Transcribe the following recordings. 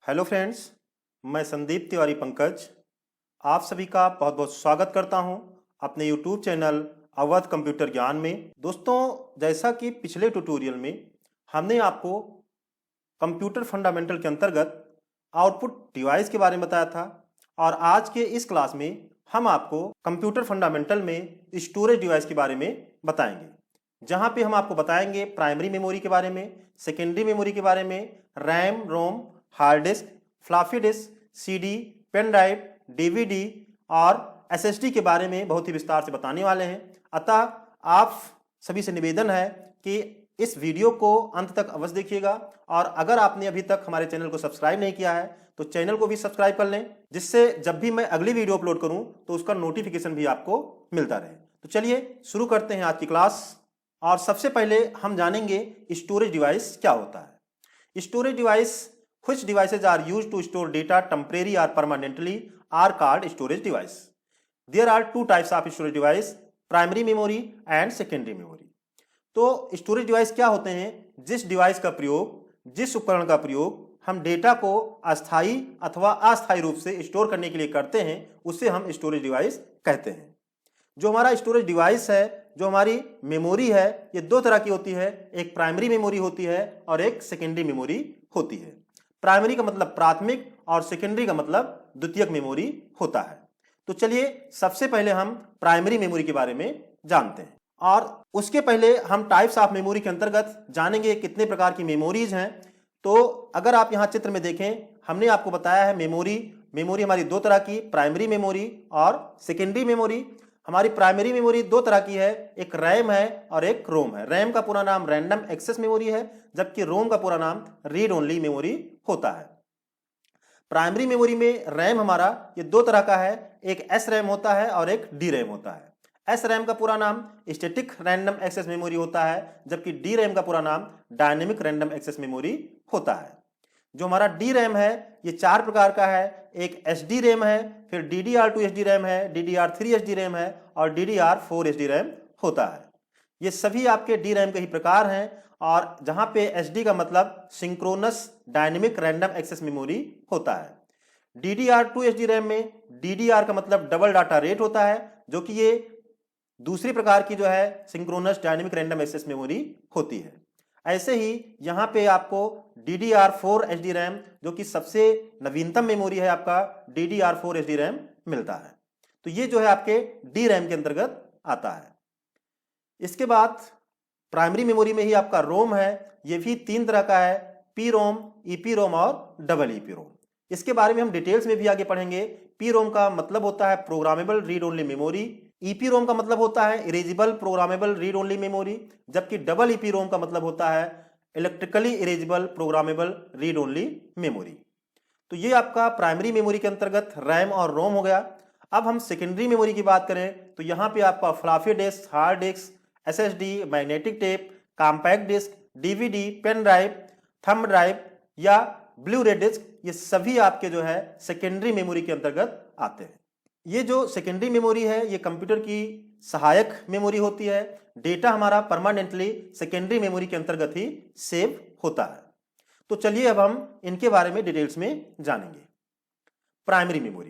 Hello friends, मैं संदीप तिवारी पंकज आप सभी का बहुत बहुत स्वागत करता हूं अपने यूट्यूब चैनल अवध कंप्यूटर ज्ञान में। दोस्तों, जैसा कि पिछले ट्यूटोरियल में हमने आपको कंप्यूटर फंडामेंटल के अंतर्गत आउटपुट डिवाइस के बारे में बताया था और आज के इस क्लास में हम आपको कंप्यूटर फंडामेंटल में स्टोरेज डिवाइस के बारे में बताएंगे, जहां पे हम आपको बताएंगे प्राइमरी मेमोरी के बारे में, सेकेंडरी मेमोरी के बारे में, RAM, ROM, hard disk, floppy disk, CD, pen drive, DVD और एसएसडी के बारे में बहुत ही विस्तार से बताने वाले हैं। अतः आप सभी से निवेदन है कि इस वीडियो को अंत तक अवश्य देखिएगा और अगर आपने अभी तक हमारे चैनल को सब्सक्राइब नहीं किया है तो चैनल को भी सब्सक्राइब कर लें, जिससे जब भी मैं अगली वीडियो अपलोड करूं तो उसका नोटिफिकेशन भी आपको मिलता रहे। तो चलिए शुरू करते हैं आज की क्लास। और सबसे पहले हम जानेंगे स्टोरेज डिवाइस क्या होता है। Storage device which devices are used to store data temporary or permanently are called storage device. There are two types of storage device, primary memory and secondary memory. तो storage device क्या होते हैं? जिस device का प्रयोग, जिस उपकरण का प्रयोग हम डेटा को अस्थायी अथवा अस्थायी रूप से स्टोर करने के लिए करते हैं, उसे हम स्टोरेज डिवाइस कहते हैं। जो हमारा स्टोरेज डिवाइस है, जो हमारी मेमोरी है, ये दो तरह की होती है। एक प्राइमरी मेमोरी होती है और एक सेकेंडरी मेमोरी होती है। प्राइमरी का मतलब प्राथमिक और सेकेंडरी का मतलब द्वितीयक मेमोरी होता है। तो चलिए सबसे पहले हम प्राइमरी मेमोरी के बारे में जानते हैं और उसके पहले हम टाइप्स ऑफ मेमोरी के अंतर्गत जानेंगे कितने प्रकार की मेमोरीज हैं। तो अगर आप यहाँ चित्र में देखें, हमने आपको बताया है मेमोरी हमारी दो तरह की, प्राइमरी मेमोरी और सेकेंडरी मेमोरी। हमारी प्राइमरी मेमोरी दो तरह की है, एक रैम है और एक रोम है। रैम का पूरा नाम रैंडम एक्सेस मेमोरी है, जबकि रोम का पूरा नाम रीड ओनली मेमोरी होता है। प्राइमरी मेमोरी में रैम हमारा ये दो तरह का है, एक एस रैम होता है और एक डी रैम होता है। एस रैम का पूरा नाम स्टैटिक रैंडम एक्सेस मेमोरी होता है, जबकि डी रैम का पूरा नाम डायनेमिक रैंडम एक्सेस मेमोरी होता है। जो हमारा डी रैम है ये चार प्रकार का है, एक एस डी रैम है, फिर DDR2 SD रैम है, DDR3 SD रैम है और DDR4 SD रैम होता है। ये सभी आपके डी रैम के ही प्रकार हैं और जहां पे SD का मतलब synchronous dynamic random access memory होता है। DDR2 SD रैम में DDR का मतलब डबल डाटा रेट होता है, जो कि ये दूसरी प्रकार की जो है synchronous dynamic random access memory होती है। ऐसे ही यहाँ पे आपको DDR4 SD रैम, जो कि सबसे नवीनतम मेमोरी है, आपका DDR4 SD रैम मिलता है। तो ये जो है आपके डी रैम के अंतर्गत आता है। इसके बाद प्राइमरी मेमोरी में ही आपका रोम है, ये भी तीन तरह का है, पी रोम, ईपी रोम और डबल ईपी रोम। इसके बारे में हम डिटेल्स में भी आगे पढ़ेंगे। पी रोम का मतलब होता है programmable read only memory, EPROM का मतलब होता है erasable programmable read only memory, जबकि डबल ईपी रोम का मतलब होता है electrically erasable programmable read only memory. तो ये आपका प्राइमरी मेमोरी के अंतर्गत रैम और रोम हो गया। अब हम सेकेंडरी मेमोरी की बात करें तो यहाँ पे आपका floppy disk, hard disk, SSD, magnetic tape, compact disk, DVD, pen drive, thumb drive या ब्लू रे डिस्क, ये सभी आपके जो है सेकेंडरी मेमोरी के अंतर्गत आते हैं। ये जो सेकेंडरी मेमोरी है ये कंप्यूटर की सहायक मेमोरी होती है। डेटा हमारा परमानेंटली सेकेंडरी मेमोरी के अंतर्गत ही सेव होता है। तो चलिए अब हम इनके बारे में डिटेल्स में जानेंगे। Primary memory.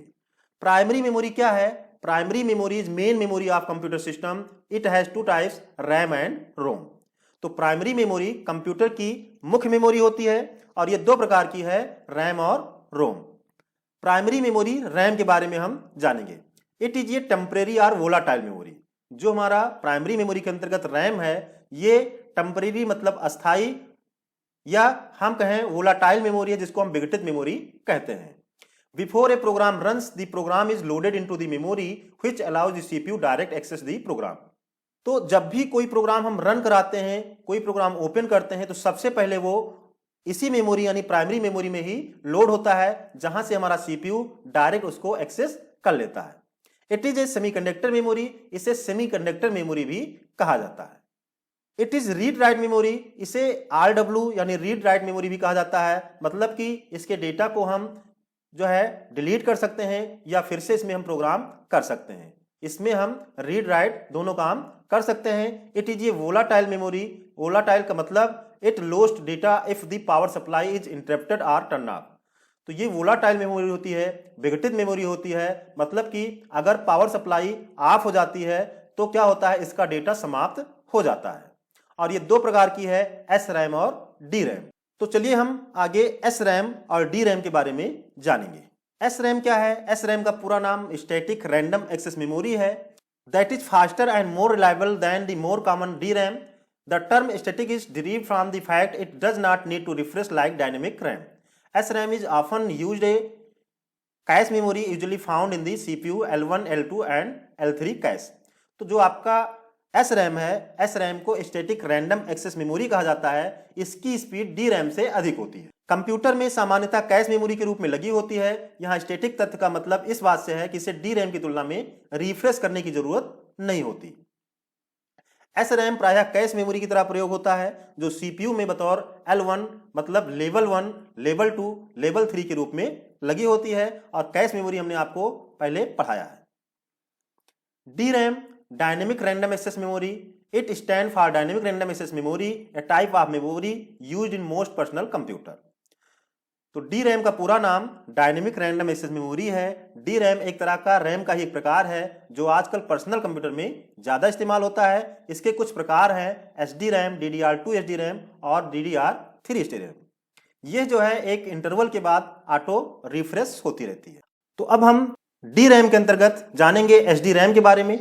प्राइमरी मेमोरी क्या है? Primary memory is main memory of computer system. It has two types, RAM and ROM. तो प्राइमरी मेमोरी कंप्यूटर की मुख्य मेमोरी होती है और ये दो प्रकार की है, रैम और रोम। प्राइमरी मेमोरी रैम के बारे में हम जानेंगे। इट इज ए टेम्परेरी और वोलाटाइल मेमोरी। जो हमारा प्राइमरी मेमोरी के अंतर्गत रैम है ये टेम्परेरी मतलब अस्थाई, या हम कहें वोलाटाइल मेमोरी है, जिसको हम विघटित मेमोरी कहते हैं। Before a program runs the program is loaded into the memory which allows the CPU direct access the program. तो जब भी कोई प्रोग्राम हम रन कराते हैं, कोई प्रोग्राम ओपन करते हैं, तो सबसे पहले वो इसी मेमोरी यानी प्राइमरी मेमोरी में ही लोड होता है, जहां से हमारा सीपीयू डायरेक्ट उसको एक्सेस कर लेता है। It is A semiconductor memory, इसे सेमीकंडक्टर मेमोरी भी कहा जाता है। It is read write memory, इसे RW यानी रीड राइट मेमोरी भी कहा जाता है। मतलब कि इसके डेटा को हम जो है डिलीट कर सकते हैं या फिर से इसमें हम प्रोग्राम कर सकते हैं। इसमें हम रीड राइट दोनों काम कर सकते हैं। It is A volatile memory. Volatile का मतलब it lost data if the power supply is interrupted और टर्न ऑफ। तो ये वोलाटाइल मेमोरी होती है, विघटित मेमोरी होती है। मतलब कि अगर पावर सप्लाई ऑफ हो जाती है तो क्या होता है, इसका डेटा समाप्त हो जाता है। और ये दो प्रकार की है, एस रैम और डी रैम। तो चलिए हम आगे एस रैम और डी रैम के बारे में जानेंगे। एस रैम क्या है? एस रैम का पूरा नाम स्टैटिक रैंडम एक्सेस मेमोरी है। That is faster and more reliable then the more common D RAM. The term static is derived from the fact it does not need to refresh like dynamic RAM. SRAM is often used a cache memory usually found in the CPU L1, L2 and L3 cache. तो जो आपका SRAM है, SRAM को static random access memory कहा जाता है। इसकी speed DRAM से अधिक होती है। कंप्यूटर में सामान्यतः कैश मेमोरी के रूप में लगी होती है। यहाँ स्टैटिक तथ्य का मतलब इस बात से है कि इसे DRAM की तुलना में रिफ्रेश करने की जरूरत नहीं होती। SRAM प्रायः कैश मेमोरी की तरह प्रयोग होता है, जो CPU में बतौर L1 मतलब लेवल 1, लेवल 2, लेवल 3 के रूप में लगी होती है। और कैश मेमोरी हमने आपको पहले पढ़ाया है। DRAM dynamic random access memory. It stand for dynamic random access memory, a type of memory used in most personal computer. तो DRAM का पूरा नाम डायनेमिक रैंडम एक्सेस मेमोरी है। DRAM एक तरह का रैम का ही एक प्रकार है जो आजकल पर्सनल कंप्यूटर में ज़्यादा इस्तेमाल होता है। इसके कुछ प्रकार हैं, SDRAM, DDR2 SDRAM और DDR3 SDRAM। ये जो है एक इंटरवल के बाद ऑटो रिफ्रेश होती रहती है। तो अब हम DRAM के अंतर्गत जानेंगे SDRAM के बारे में।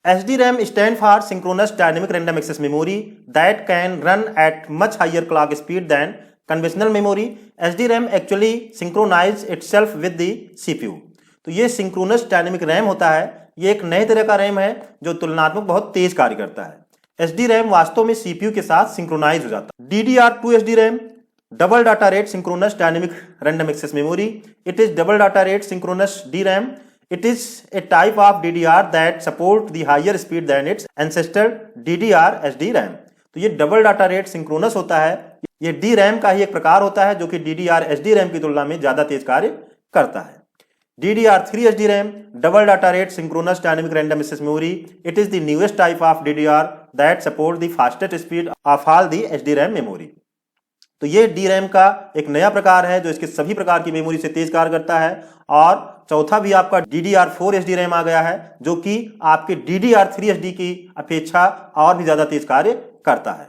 SDRAM stand for synchronous dynamic random access memory that can run at much higher clock speed than conventional memory. SDRAM actually synchronise itself with the CPU। तो ये सिंक्रोनस डायनेमिक रैम होता है। ये एक नए तरह का रैम है जो तुलनात्मक बहुत तेज कार्य करता है। SDRAM वास्तव में CPU के साथ सिंक्रोनाइज हो जाता है। DDR2 SDRAM double data rate synchronous dynamic random access memory. It is double data rate synchronous DRAM। It is a type of DDR that support the higher speed than its ancestor DDR SDRAM। तो ये double data rate synchronous होता है। ये DRAM का ही एक प्रकार होता है जो कि DDR SDRAM की तुलना में ज्यादा तेज कार्य करता है। DDR3 SDRAM double data rate synchronous dynamic random access memory. It is the newest type of DDR that support the fastest speed of all the SDRAM memory. तो ये DRAM का एक नया प्रकार है जो इसके सभी प्रकार की मेमोरी से तेज कार्य करता है। और चौथा भी आपका DDR4 SDRAM आ गया है जो कि आपके DDR3 SD की अपेक्षा और भी ज्यादा तेज कार्य करता है।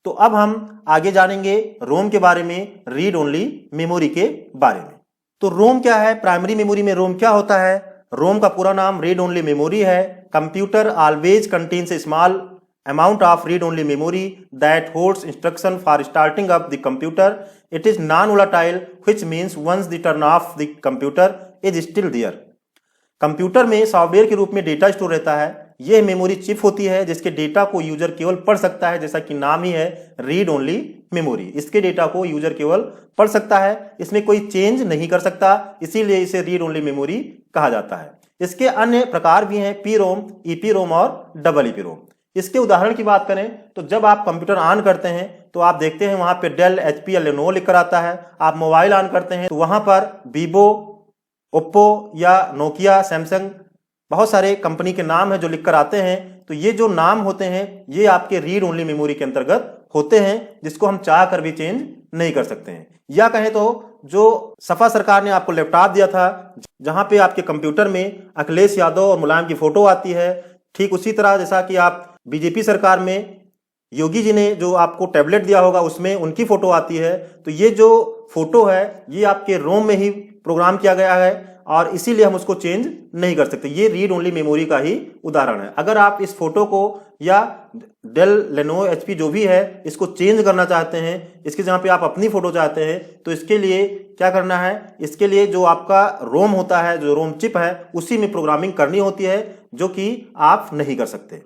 तो अब हम आगे जानेंगे रोम के बारे में, रीड ओनली मेमोरी के बारे में। तो रोम क्या है? प्राइमरी मेमोरी में रोम क्या होता है? रोम का पूरा नाम रीड ओनली मेमोरी है। Computer always contains A small amount of read-only memory that holds instruction for starting up the computer. It is non-volatile, which means once the turn off the computer is still there. Computer में software के रूप में data store रहता है। यह memory chip होती है जिसके डेटा को यूजर केवल पढ़ सकता है, जैसा कि नाम ही है रीड ओनली मेमोरी। इसके डेटा को यूजर केवल पढ़ सकता है, इसमें कोई चेंज नहीं कर सकता, इसीलिए इसे रीड ओनली मेमोरी कहा जाता है। इसके अन्य प्रकार भी हैं, PROM, EPROM और डबल EPROM। इसके उदाहरण की बात करें तो जब आप कंप्यूटर ऑन करते हैं तो आप देखते हैं वहां पे डेल, HP या लेनोवो लिखकर आता है। आप मोबाइल ऑन करते हैं तो वहां पर वीवो, ओप्पो या नोकिया, सैमसंग, बहुत सारे कंपनी के नाम है जो लिखकर आते हैं। तो ये जो नाम होते हैं ये आपके रीड ओनली मेमोरी के अंतर्गत होते हैं, जिसको हम चाह कर भी चेंज नहीं कर सकते हैं। या कहें तो जो सपा सरकार ने आपको लैपटॉप दिया था जहां पे आपके कंप्यूटर में अखिलेश यादव और मुलायम की फोटो आती है, ठीक उसी तरह जैसा कि आप बीजेपी सरकार में योगी जी ने जो आपको टैबलेट दिया होगा उसमें उनकी फोटो आती है। तो ये जो फोटो है ये आपके रोम में ही प्रोग्राम किया गया है और इसीलिए हम उसको चेंज नहीं कर सकते। ये रीड ओनली मेमोरी का ही उदाहरण है। अगर आप इस फोटो को या डेल, लेनोवो, HP जो भी है इसको चेंज करना चाहते हैं, इसके जहाँ पे आप अपनी फोटो चाहते हैं, तो इसके लिए क्या करना है? इसके लिए जो आपका रोम होता है, जो रोम चिप है, उसी में प्रोग्रामिंग करनी होती है जो कि आप नहीं कर सकते।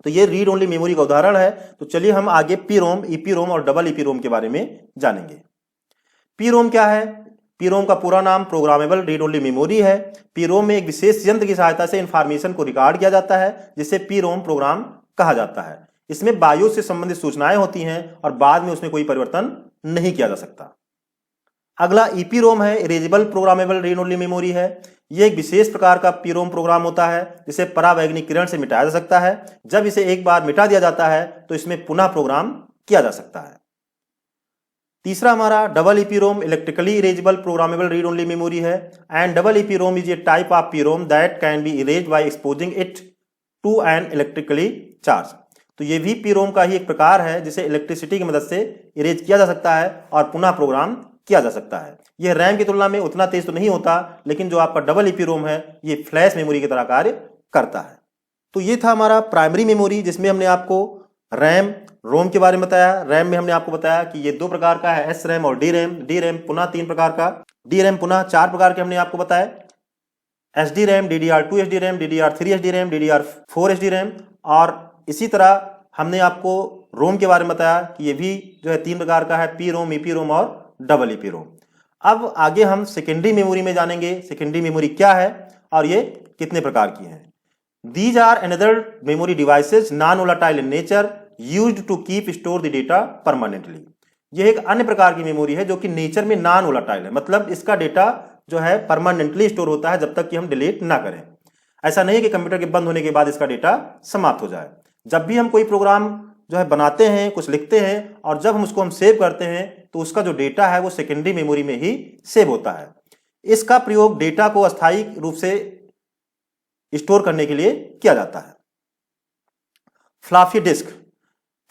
तो ये रीड ओनली मेमोरी का उदाहरण है। तो चलिए हम आगे PROM, EPROM और डबल EPROM के बारे में जानेंगे। PROM क्या है? PROM का पूरा नाम प्रोग्रामेबल रीड ओनली मेमोरी है। PROM में एक विशेष यंत्र की सहायता से इंफॉर्मेशन को रिकॉर्ड किया जाता है जिसे PROM प्रोग्राम कहा जाता है। इसमें बायोस से संबंधित सूचनाएं होती हैं और बाद में उसमें कोई परिवर्तन नहीं किया जा सकता। अगला EPROM है, erasable programmable read only memory है। यह एक विशेष प्रकार का PROM प्रोग्राम होता है जिसे परावैज्ञानिक किरण से मिटाया जा सकता है। जब इसे एक बार मिटा दिया जाता है तो इसमें पुनः प्रोग्राम किया जा सकता है। तीसरा हमारा double EPROM electrically erasable programmable read only memory है and double EPROM is a type of PROM that can be erased by exposing it to an electrically charge. तो ये भी पीरोम का ही एक प्रकार है जिसे इलेक्ट्रिसिटी की मदद से इरेज किया जा सकता है और पुनः प्रोग्राम किया जा सकता है। यह रैम की तुलना में उतना तेज तो नहीं होता, लेकिन जो आपका डबल ईपीरोम है ये फ्लैश मेमोरी की तरह कार्य करता है। तो ये था हमारा प्राइमरी मेमोरी जिसमें हमने आपको रैम रोम के बारे में बताया। रैम में हमने आपको बताया कि ये दो प्रकार का है, एस रैम और डी रैम। डी रैम पुनः तीन प्रकार का, डी रैम पुनः चार प्रकार के हमने आपको बताया, S D RAM, DDR2 S D RAM, DDR3 S D RAM, DDR4 S D RAM. और इसी तरह हमने आपको रोम के बारे में बताया कि ये भी जो है तीन प्रकार का है, पी रोम, ईपी रोम और डबल ईपी रोम। अब आगे हम सेकेंडरी मेमोरी में जानेंगे, सेकेंडरी मेमोरी क्या है और ये कितने प्रकार की है। These are another memory devices non-volatile in nature used to keep store the data permanently। यह एक अन्य प्रकार की मेमोरी है जो कि नेचर में नॉन वोलाटाइल है, मतलब इसका डेटा जो है परमानेंटली स्टोर होता है जब तक कि हम डिलीट ना करें। ऐसा नहीं है कि कंप्यूटर के बंद होने के बाद इसका डेटा समाप्त हो जाए। जब भी हम कोई प्रोग्राम जो है बनाते हैं, कुछ लिखते हैं और जब हम उसको सेव करते हैं तो उसका जो डेटा है वो सेकेंडरी मेमोरी में ही सेव होता है। इसका प्रयोग डेटा को अस्थायी रूप से स्टोर करने के लिए किया जाता है। फ्लॉपी डिस्क,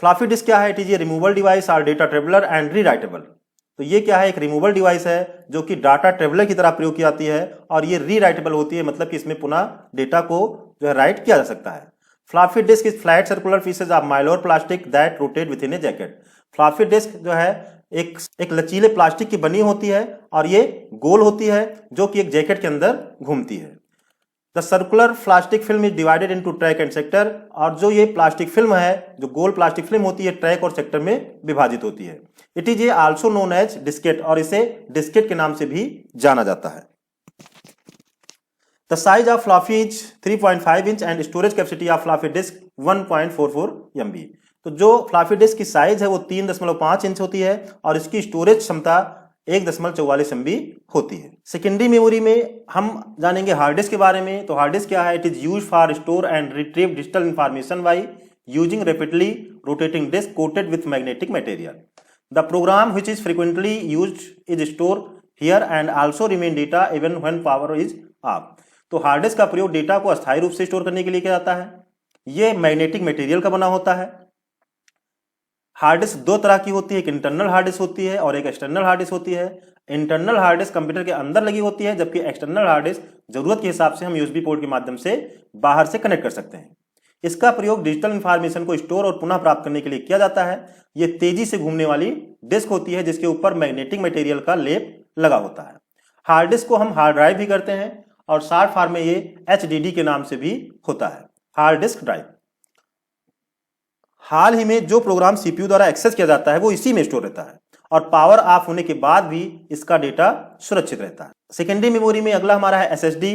फ्लॉपी डिस्क क्या है? It is A removal device और डेटा ट्रेवलर एंड रीराइटेबल। तो ये क्या है? एक रिमूवल डिवाइस है जो कि डाटा ट्रेवलर की तरह प्रयोग की जाती है और ये रीराइटेबल होती है, मतलब कि इसमें पुनः डेटा को जो है राइट किया जा सकता है। Floppy disk is flat circular pieces of mylar plastic that rotate within a jacket. Floppy disk जो है एक लचीले प्लास्टिक की बनी होती है और ये गोल होती है जो कि एक जैकेट के अंदर घूमती है। The circular plastic film is divided into track and sector. और जो ये प्लास्टिक फिल्म है, जो गोल प्लास्टिक फिल्म होती है, ट्रैक और सेक्टर में विभाजित होती है। It is a also known as diskette और इसे डिस्केट के नाम से भी जाना जाता है। The size of floppy is 3.5 inch and storage capacity of floppy disk 1.44 MB। तो जो फ्लॉपी डिस्क की साइज है वो 3.5 इंच होती है और इसकी स्टोरेज क्षमता 1.44 MB होती है। सेकेंडरी मेमोरी में हम जानेंगे हार्ड डिस्क के बारे में। तो हार्ड डिस्क क्या है? It is used for store and retrieve digital information by using rapidly rotating disk coated with magnetic material. The program which is frequently used is store here and also remain data even when power is off. तो hard disk का प्रयोग data को अस्थायी रूप से store करने के लिए किया जाता है। यह मैग्नेटिक मटेरियल का बना होता है। हार्ड डिस्क दो तरह की होती है, एक इंटरनल हार्ड डिस्क होती है और एक एक्सटर्नल हार्ड डिस्क होती है। इंटरनल हार्ड डिस्क कंप्यूटर के अंदर लगी होती है, जबकि एक्सटर्नल हार्ड डिस्क जरूरत के हिसाब से हम यूएसबी पोर्ट के माध्यम से बाहर से कनेक्ट कर सकते हैं। इसका प्रयोग डिजिटल इंफॉर्मेशन को स्टोर और पुनः प्राप्त करने के लिए किया जाता है। यह तेजी से घूमने वाली डिस्क होती है जिसके ऊपर मैग्नेटिक मटेरियल का लेप लगा होता है। हार्ड डिस्क को हम हार्ड ड्राइव भी करते हैं और शॉर्ट फॉर्म में ये HDD के नाम से भी होता है, हार्ड डिस्क ड्राइव। हाल ही में जो प्रोग्राम CPU द्वारा एक्सेस किया जाता है वो इसी में स्टोर रहता है और पावर ऑफ होने के बाद भी इसका डेटा सुरक्षित रहता है। सेकेंडरी मेमोरी में अगला हमारा है SSD।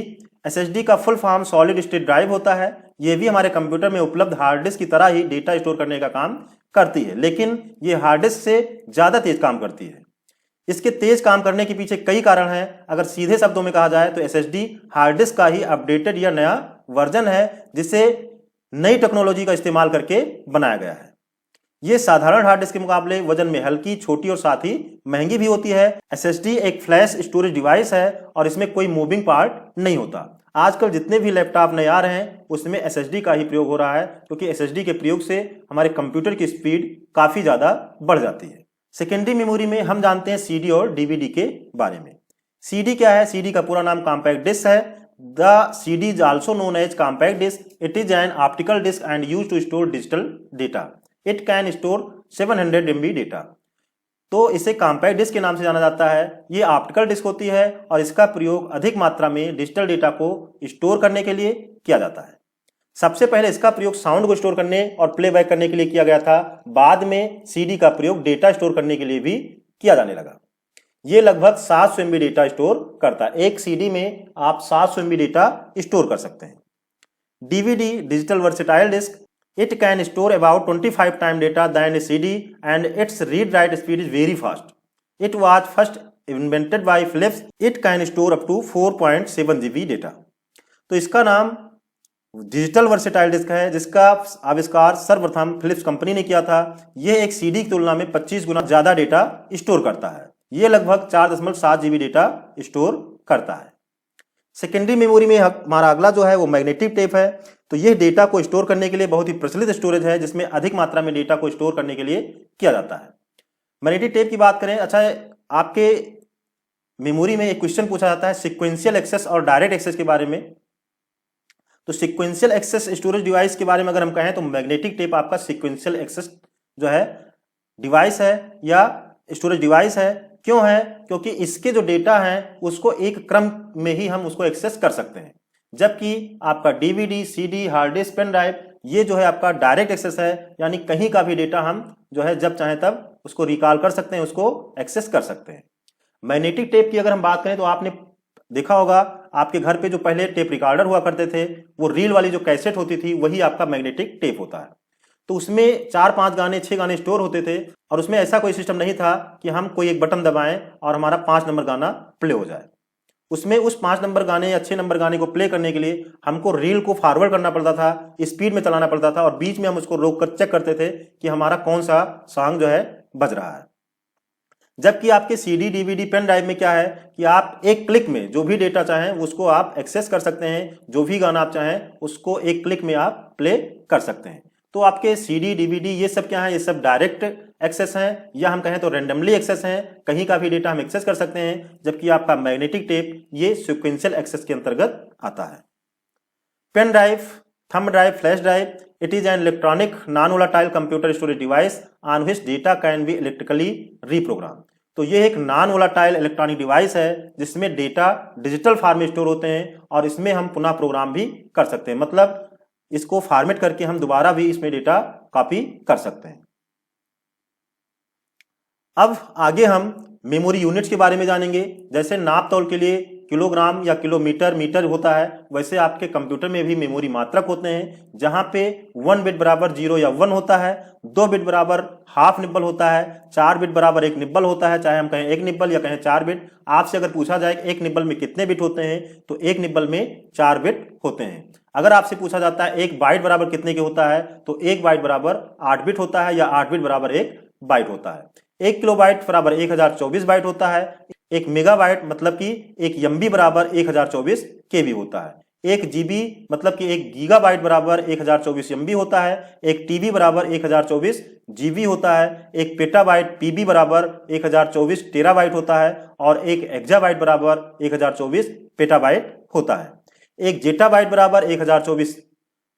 SSD का full form solid state drive होता है। यह भी हमारे कंप्यूटर में उपलब्ध हार्ड डिस्क की तरह ही डेटा स्टोर करने का काम करती है, लेकिन ये हार्ड डिस्क से ज्यादा तेज काम करती है। इसके तेज काम करने के पीछे कई कारण हैं। अगर सीधे शब्दों में कहा जाए तो SSD हार्ड डिस्क का ही अपडेटेड या नया वर्जन है जिसे नई टेक्नोलॉजी का इस्तेमाल करके बनाया गया है। यह साधारण हार्ड डिस्क के मुकाबले वजन में हल्की, छोटी और साथ ही महंगी भी होती है। SSD एक फ्लैश स्टोरेज डिवाइस है और इसमें कोई मूविंग पार्ट नहीं होता। आजकल जितने भी लैपटॉप नए आ रहे हैं उसमें SSD का ही प्रयोग हो रहा है, क्योंकि SSD के प्रयोग से हमारे कंप्यूटर की स्पीड काफी ज्यादा बढ़ जाती है। सेकेंडरी मेमोरी में हम जानते हैं CD और DVD के बारे में। CD क्या है? CD का पूरा नाम कॉम्पैक्ट डिस्क है। The CD is also known as compact disk. It is an optical disk and used to store digital data. It can store 700 MB data. तो इसे कॉम्पैक्ट डिस्क के नाम से जाना जाता है। ये ऑप्टिकल डिस्क होती है और इसका प्रयोग अधिक मात्रा में डिजिटल डेटा को स्टोर करने के लिए किया जाता है। सबसे पहले इसका प्रयोग साउंड को स्टोर करने और प्लेबैक करने के लिए किया गया था। बाद में CD का प्रयोग डेटा स्टोर करने के लिए भी किया जाने लगा। ये लगभग 700 MB डेटा स्टोर करता है। एक CD में आप 700 MB डेटा स्टोर कर सकते हैं। DVD digital versatile disk, it can store about 25 time data than a CD and its read write speed is very fast. It was first invented by Philips. It can store up to 4.7 GB data. तो इसका नाम digital versatile disc है जिसका आविष्कार सर्वप्रथम Philips company ने किया था। यह एक सीडी की तुलना में 25 गुना ज्यादा डेटा स्टोर करता है। यह लगभग 4.7 जीबी डेटा स्टोर करता है। सेकेंडरी मेमोरी में हमारा अगला जो है वो मैग्नेटिक टेप है। तो यह डेटा को स्टोर करने के लिए बहुत ही प्रचलित स्टोरेज है जिसमें अधिक मात्रा में डेटा को स्टोर करने के लिए किया जाता है। मैग्नेटिक टेप की बात करें, अच्छा आपके मेमोरी में एक क्वेश्चन पूछा जाता है सीक्वेंशियल एक्सेस और डायरेक्ट एक्सेस के बारे में। तो सीक्वेंशियल एक्सेस स्टोरेज डिवाइस के बारे में अगर हम कहें तो मैग्नेटिक टेप आपका सीक्वेंशियल एक्सेस जो है डिवाइस है या स्टोरेज डिवाइस है। क्यों है? क्योंकि इसके जो डेटा है उसको एक क्रम में ही हम उसको एक्सेस कर सकते हैं, जबकि आपका DVD, CD, hard disk, pen drive ये जो है आपका डायरेक्ट एक्सेस है, यानी कहीं का भी डेटा हम जो है जब चाहें तब उसको रिकॉल कर सकते हैं, उसको एक्सेस कर सकते हैं। मैग्नेटिक टेप की अगर हम बात करें तो आपने देखा होगा आपके घर पे जो पहले टेप रिकॉर्डर हुआ करते थे वो रील वाली जो कैसेट होती थी वही आपका मैग्नेटिक टेप होता है। तो उसमें 4-5 गाने 6 गाने स्टोर होते थे और उसमें ऐसा कोई सिस्टम नहीं था कि हम कोई एक बटन दबाएं और हमारा 5 नंबर गाना प्ले हो जाए। उसमें उस 5 नंबर गाने या 6 नंबर गाने को प्ले करने के लिए हमको रील को फॉरवर्ड करना पड़ता था, स्पीड में चलाना पड़ता था और बीच में हम उसको रोक कर चेक करते थे कि हमारा कौन सा सॉन्ग जो है बज रहा है। जबकि आपके सीडी, डीवीडी, पेन ड्राइव में क्या है कि आप एक क्लिक में जो भी डेटा चाहें उसको आप एक्सेस कर सकते हैं, जो भी गाना आप चाहें उसको एक क्लिक में आप प्ले कर सकते हैं। तो आपके सीडी, डीवीडी ये सब क्या है? ये सब डायरेक्ट एक्सेस हैं या हम कहें तो रैंडमली एक्सेस हैं, कहीं का भी डेटा हम एक्सेस कर सकते हैं। जबकि आपका मैग्नेटिक टेप ये सीक्वेंशियल एक्सेस के अंतर्गत आता है। Pen drive, thumb drive, flash drive, it is an electronic non-volatile computer storage device on which data can be electrically reprogrammed। तो ये एक नॉन वोलाटाइल इलेक्ट्रॉनिक डिवाइस है जिसमें डेटा डिजिटल फॉर्म में स्टोर होते हैं और इसमें हम पुनः प्रोग्राम भी कर सकते हैं, मतलब इसको फॉर्मेट करके हम दोबारा भी इसमें डेटा कॉपी कर सकते हैं। अब आगे हम मेमोरी यूनिट्स के बारे में जानेंगे। जैसे नाप तौल के लिए किलोग्राम या किलोमीटर, मीटर होता है, वैसे आपके कंप्यूटर में भी मेमोरी मात्रक होते हैं जहां पे 1 बिट बराबर 0 या 1 होता है, 2 बिट बराबर हाफ निब्बल होता है, 4 बिट बराबर 1 निब्बल होता है, चाहे हम कहें 1 निब्बल या कहें 4 बिट। आपसे अगर पूछा जाए एक निब्बल में कितने बिट होते हैं तो 1 निब्बल में 4 बिट होते हैं। अगर आपसे पूछा जाता है 1 बाइट बराबर कितने के होता है तो 1 बाइट बराबर 8 बिट होता है या 8 बिट बराबर 1 बाइट होता है। 1 किलोबाइट बराबर 1024 बाइट होता है। 1 मेगाबाइट मतलब कि 1 एमबी बराबर 1024 केबी होता है। 1 जीबी मतलब कि 1 गीगाबाइट बराबर 1024 एमबी होता है। 1 टीबी बराबर 1024 जीबी होता है। 1 पेटाबाइट पीबी बराबर 1024 टेराबाइट होता है और 1 एक्जाबाइट बराबर 1024 पेटाबाइट होता है। 1 जेटाबाइट बराबर 1024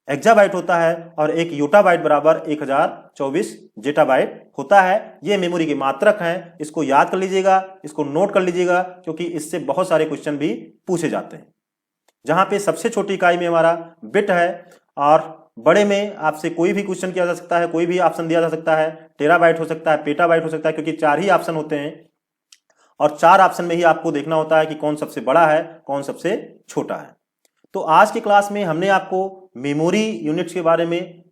एक्जाबाइट होता है और 1 योटाबाइट बराबर 1024 जेटाबाइट होता है। ये मेमोरी के मात्रक हैं, इसको याद कर लीजिएगा, इसको नोट कर लीजिएगा क्योंकि इससे बहुत सारे क्वेश्चन भी पूछे जाते हैं। जहां पे सबसे छोटी इकाई में हमारा बिट है और बड़े में आपसे कोई भी क्वेश्चन किया जा सकता है, कोई भी ऑप्शन दिया जा सकता है, टेराबाइट हो सकता है, पेटाबाइट हो सकता है, क्योंकि 4 ही ऑप्शन होते हैं और 4 ऑप्शन में ही आपको देखना होता है कि कौन सबसे बड़ा है, कौन सबसे छोटा है। तो आज की क्लास में हमने आपको मेमोरी यूनिट्स के बारे में,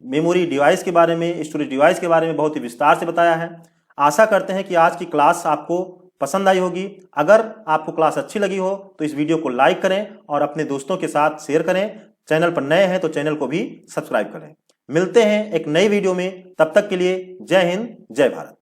मेमोरी डिवाइस के बारे में, स्टोरेज डिवाइस के बारे में बहुत ही विस्तार से बताया है। आशा करते हैं कि आज की क्लास आपको पसंद आई होगी। अगर आपको क्लास अच्छी लगी हो तो इस वीडियो को लाइक करें और अपने दोस्तों के साथ शेयर करें। चैनल पर नए हैं तो चैनल को भी सब्सक्राइब करें। मिलते हैं एक नई वीडियो में, तब तक के लिए जय हिंद, जय भारत।